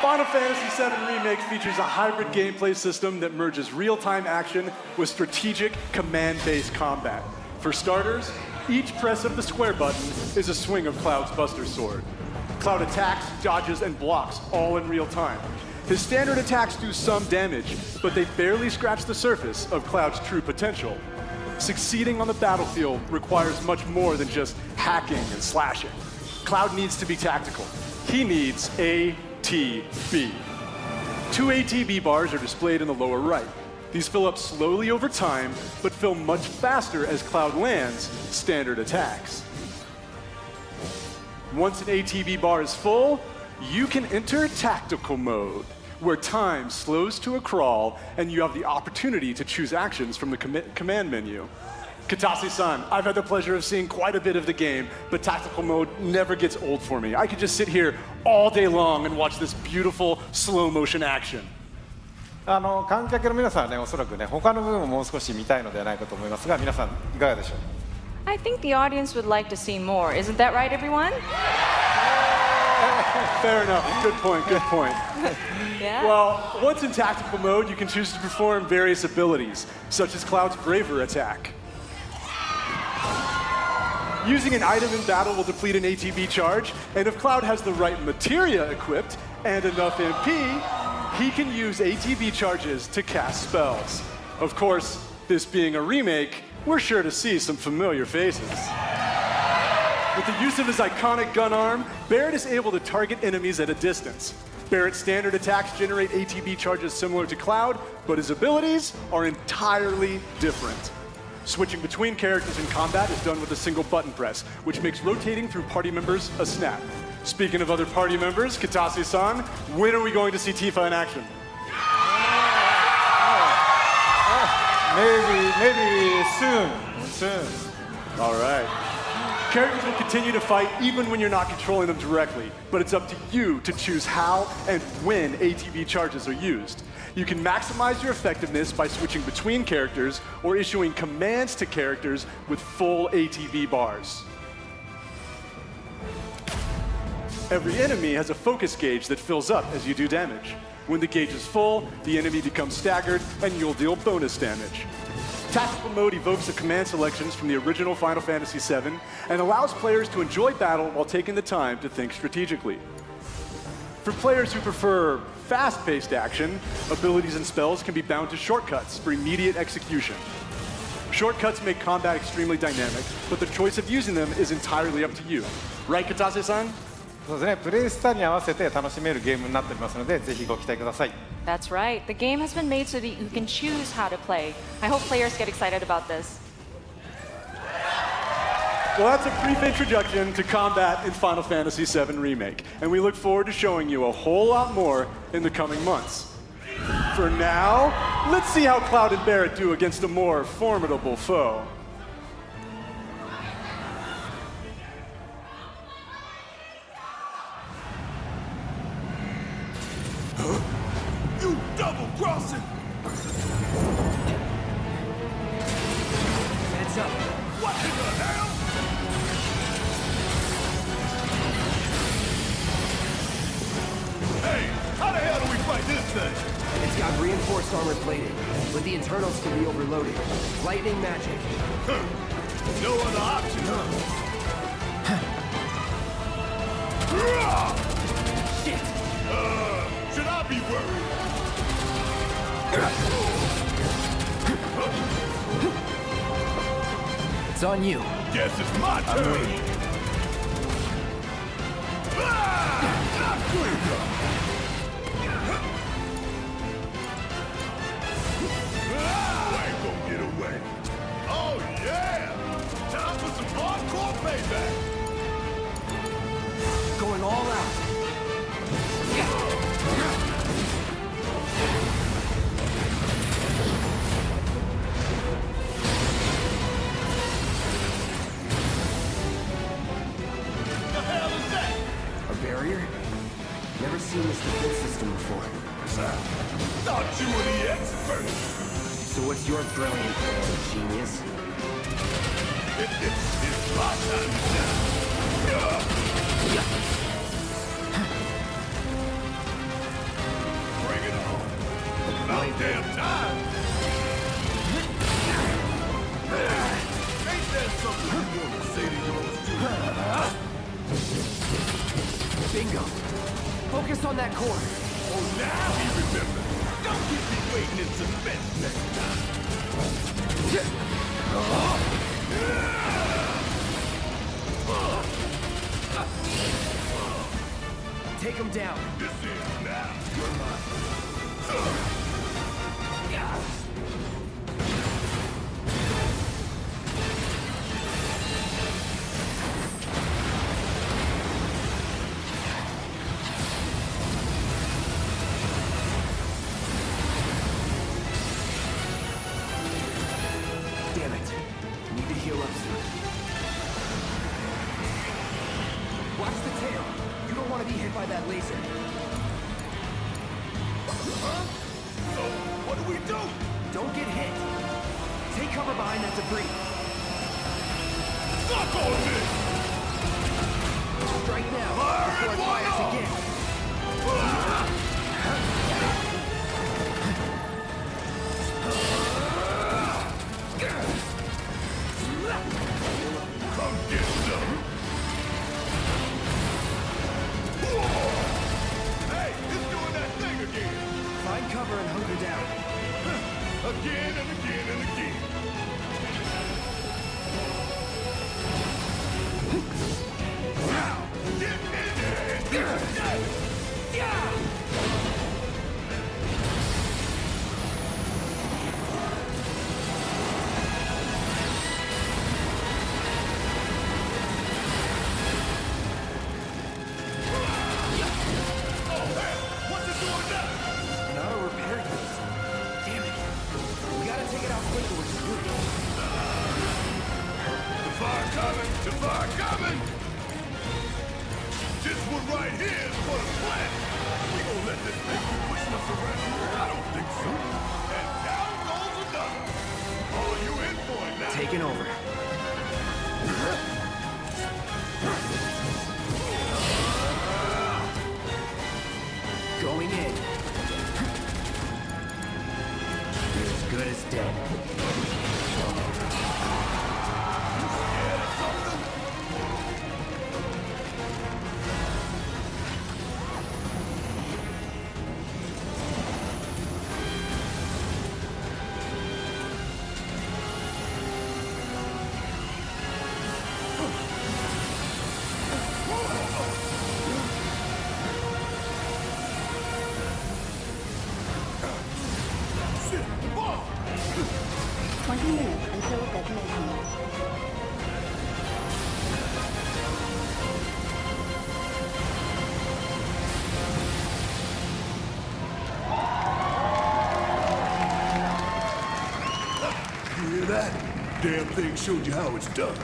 Final Fantasy VII Remake features a hybrid gameplay system that merges real-time action with strategic, command-based combat. For starters, each press of the square button is a swing of Cloud's Buster Sword. Cloud attacks, dodges, and blocks all in real time. His standard attacks do some damage, but they barely scratch the surface of Cloud's true potential. Succeeding on the battlefield requires much more than just hacking and slashing. Cloud needs to be tactical. He needs ATB. 2 ATB bars are displayed in the lower right. These fill up slowly over time, but fill much faster as Cloud lands standard attacks. Once an ATB bar is full, you can enter tactical mode, where time slows to a crawl and you have the opportunity to choose actions from the command menu. Katase-san, I've had the pleasure of seeing quite a bit of the game, but tactical mode never gets old for me. I could just sit here all day long and watch this beautiful slow motion action. 観客の皆さんはね、おそらくね、他の部分ももう少し見たいのではないかと思いますが、皆さんいかがでしょう? I think the audience would like to see more. Isn't that right, everyone? Fair enough. Good point, good point. Yeah? Well, once in tactical mode, you can choose to perform various abilities, such as Cloud's Braver attack. Using an item in battle will deplete an ATB charge, and if Cloud has the right materia equipped and enough MP, he can use ATB charges to cast spells. Of course, this being a remake, we're sure to see some familiar faces. With the use of his iconic gun arm, Barret is able to target enemies at a distance. Barret's standard attacks generate ATB charges similar to Cloud, but his abilities are entirely different. Switching between characters in combat is done with a single button press, which makes rotating through party members a snap. Speaking of other party members, Katase-san, when are we going to see Tifa in action? Maybe soon. All right. Characters will continue to fight even when you're not controlling them directly, but it's up to you to choose how and when ATB charges are used. You can maximize your effectiveness by switching between characters or issuing commands to characters with full ATB bars. Every enemy has a focus gauge that fills up as you do damage. When the gauge is full, the enemy becomes staggered and you'll deal bonus damage. Tactical mode evokes the command selections from the original Final Fantasy VII and allows players to enjoy battle while taking the time to think strategically. For players who prefer fast-paced action, abilities and spells can be bound to shortcuts for immediate execution. Shortcuts make combat extremely dynamic, but the choice of using them is entirely up to you. Right, Katase-san? そうですね、プレイスタイルに合わせて楽しめるゲームになっておりますので、ぜひご期待ください。That's right. The game has been made so that you can choose how to play. I hope players get excited about this. Well, that's a brief introduction to combat in Final Fantasy VII Remake, and we look forward to showing you a whole lot more in the coming months. For now, let's see how Cloud and Barret do against a more formidable foe. You double-crossing! Heads up. What in the hell? Hey, how the hell do we fight this thing? It's got reinforced armor plating, but the internals can be overloaded. Lightning magic. No other option, huh? Shit! Should I be worried? It's on you. Guess it's my turn. I ain't gonna get away. Oh yeah! Time for some hardcore payback. Going all out. The hell is that? A barrier? Never seen this defense system before. Thought you were the expert. So what's your brilliant plan, genius? It's my time to shine. damn time! Ain't that something you want to say to yours too? Bingo. Focus on that core. Oh, now he remembers. Don't keep me waiting in suspense next time. Take him down. This is now. You're mine. Damn it. Need to heal up soon. Watch the tail. You don't want to be hit by that laser. Huh? So, what do we do? Don't get hit. Take cover behind that debris. Suck on this! Strike now Fire before and it fires one again. Come get some. Hey, it's doing that thing again. Find cover and hunker down. Again and again and again. Now, get in there and get that. What's it doing now? An auto repair unit. Damn it. We gotta take it out quicker with the boot. The fire coming! The fire coming! This one right here is for the plant! We gonna let this thing keep pushing us around? I don't think so. And down goes another. Oh, you in for it now. Taking over. Going in. You're as good as dead. Scared of something? 20 minutes until detonation. You hear that? Damn thing showed you how it's done.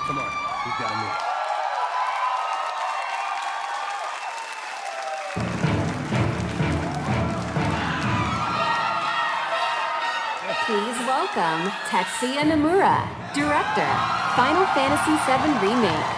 Come on, we've got to move. Please welcome Tetsuya Nomura, director, Final Fantasy VII Remake.